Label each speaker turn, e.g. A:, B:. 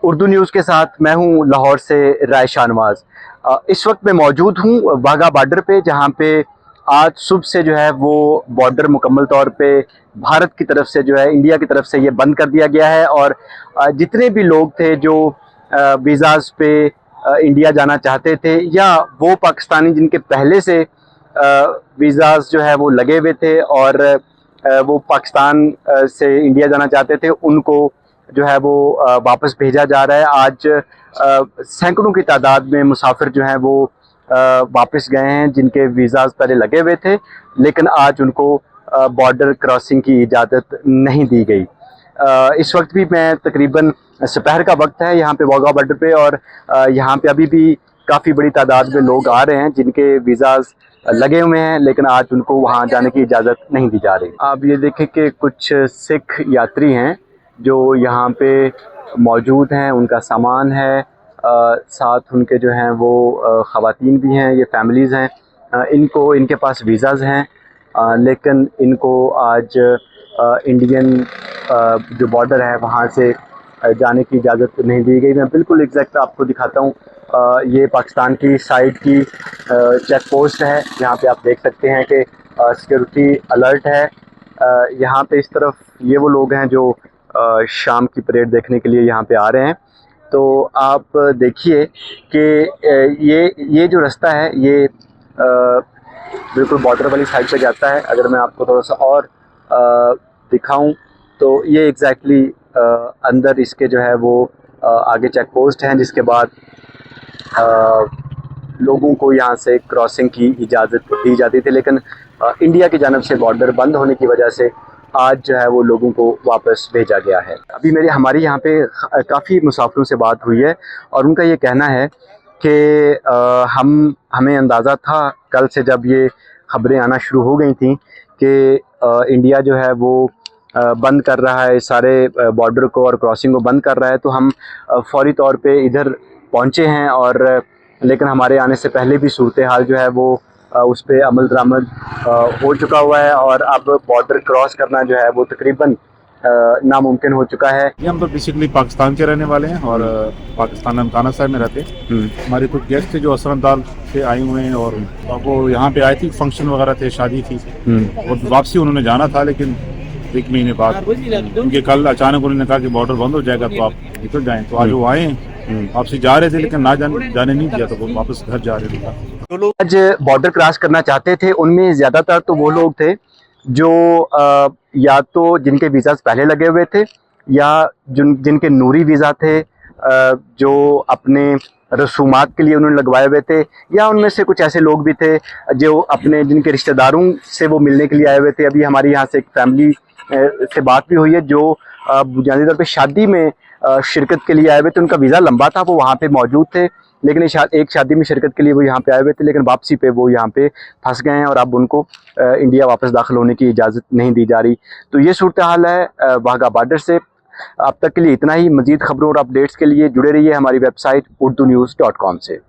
A: Urdu news के साथ मैं हूं लाहौर से राय शाहनवाज। इस वक्त मैं मौजूद हूं वाघा बॉर्डर पे, जहां पे आज सुबह से जो है वो बॉर्डर मुकम्मल तौर पे भारत की तरफ से जो है इंडिया की तरफ से ये बंद कर दिया गया है। और जितने भी लोग थे जो वीज़ाज़ पे इंडिया जाना चाहते थे, या वो पाकिस्तानी जिनके पहले से वीज़ाज़ जो है वो लगे हुए थे और वो पाकिस्तान से इंडिया जाना चाहते थे, उनको जो है वो वापस भेजा जा रहा है। आज सैकड़ों की तादाद में मुसाफिर जो हैं वो वापस गए हैं, जिनके वीज़ाज़ पहले लगे हुए थे, लेकिन आज उनको बॉर्डर क्रॉसिंग की इजाज़त नहीं दी गई। इस वक्त भी मैं तकरीबन दोपहर का वक्त है यहाँ पे वाघा बॉर्डर पे, और यहाँ पे अभी भी काफ़ी बड़ी तादाद में लोग आ रहे हैं जिनके वीज़ाज़ लगे हुए हैं, लेकिन आज उनको वहाँ जाने की इजाज़त नहीं दी जा रही। आप ये देखें कि कुछ सिख यात्री हैं जो यहाँ पे मौजूद हैं, उनका सामान है, साथ उनके जो हैं वो ख़वातीन भी हैं, ये फैमिलीज़ हैं। इनको इनके पास वीज़ाज़ हैं, लेकिन इनको आज इंडियन जो बॉर्डर है वहाँ से जाने की इजाज़त नहीं दी गई। मैं बिल्कुल एग्जैक्ट आपको दिखाता हूँ। ये पाकिस्तान की साइड की चेक पोस्ट है, यहाँ पे आप देख सकते हैं कि सिक्योरिटी अलर्ट है। यहाँ पे इस तरफ ये वो लोग हैं जो शाम की परेड देखने के लिए यहाँ पे आ रहे हैं। तो आप देखिए कि ये जो रास्ता है ये बिल्कुल बॉर्डर वाली साइड पे जाता है। अगर मैं आपको थोड़ा सा और दिखाऊं तो ये एग्जैक्टली अंदर इसके जो है वो आगे चेक पोस्ट हैं, जिसके बाद लोगों को यहाँ से क्रॉसिंग की इजाज़त दी जाती थी, लेकिन इंडिया की जानब से बॉर्डर बंद होने की वजह से आज जो है वो लोगों को वापस भेजा गया है। अभी हमारी यहाँ पे काफ़ी मुसाफिरों से बात हुई है, और उनका ये कहना है कि हमें अंदाज़ा था कल से, जब ये ख़बरें आना शुरू हो गई थी कि इंडिया जो है वो बंद कर रहा है सारे बॉर्डर को और क्रॉसिंग को बंद कर रहा है, तो हम फौरी तौर पे इधर पहुँचे हैं। और लेकिन हमारे आने से पहले भी सूरत हाल जो है वो उस पर अमल दरामद हो चुका हुआ है, और अब बॉर्डर क्रॉस करना जो है वो तकरीबन नामुमकिन हो चुका है।
B: ये हम तो बेसिकली पाकिस्तान के रहने वाले हैं और पाकिस्तान ननकाना साहब में रहते हैं। हमारे कुछ गेस्ट थे जो असरदाल से आए हुए हैं, और वो यहाँ पे आए थे, फंक्शन वगैरह थे, शादी थी, और वापसी उन्होंने जाना था, लेकिन 1 महीने बाद उनके कल अचानक उन्होंने कहा कि बॉर्डर बंद हो जाएगा तो आप निकल जाएं। तो आज वो आए, वापसी जा रहे थे, लेकिन जाने नहीं दिया, तो वो वापस घर जा रहे थे।
A: जो लोग आज बॉर्डर क्रॉस करना चाहते थे, उनमें ज़्यादातर तो वो लोग थे जो या तो जिनके वीज़ाज़ पहले लगे हुए थे, या जिनके नूरी वीज़ा थे, जो अपने रसूमात के लिए उन्होंने लगवाए हुए थे, या उनमें से कुछ ऐसे लोग भी थे जो अपने जिनके रिश्तेदारों से वो मिलने के लिए आए हुए थे। अभी हमारी यहाँ से एक फैमिली से बात भी हुई है जो बुनियादी तौर पे शादी में शिरकत के लिए आए हुए थे। उनका वीज़ा लंबा था, वो वहाँ पे मौजूद थे, लेकिन एक शादी में शिरकत के लिए वो यहाँ पे आए हुए थे, लेकिन वापसी पे वो यहाँ पे फंस गए हैं, और अब उनको इंडिया वापस दाखिल होने की इजाज़त नहीं दी जा रही। तो ये सूरत हाल है वाघा बॉर्डर से। अब तक के लिए इतना ही। मज़ीद खबरों और अपडेट्स के लिए जुड़े रहिए हमारी वेबसाइट urdunews.com से।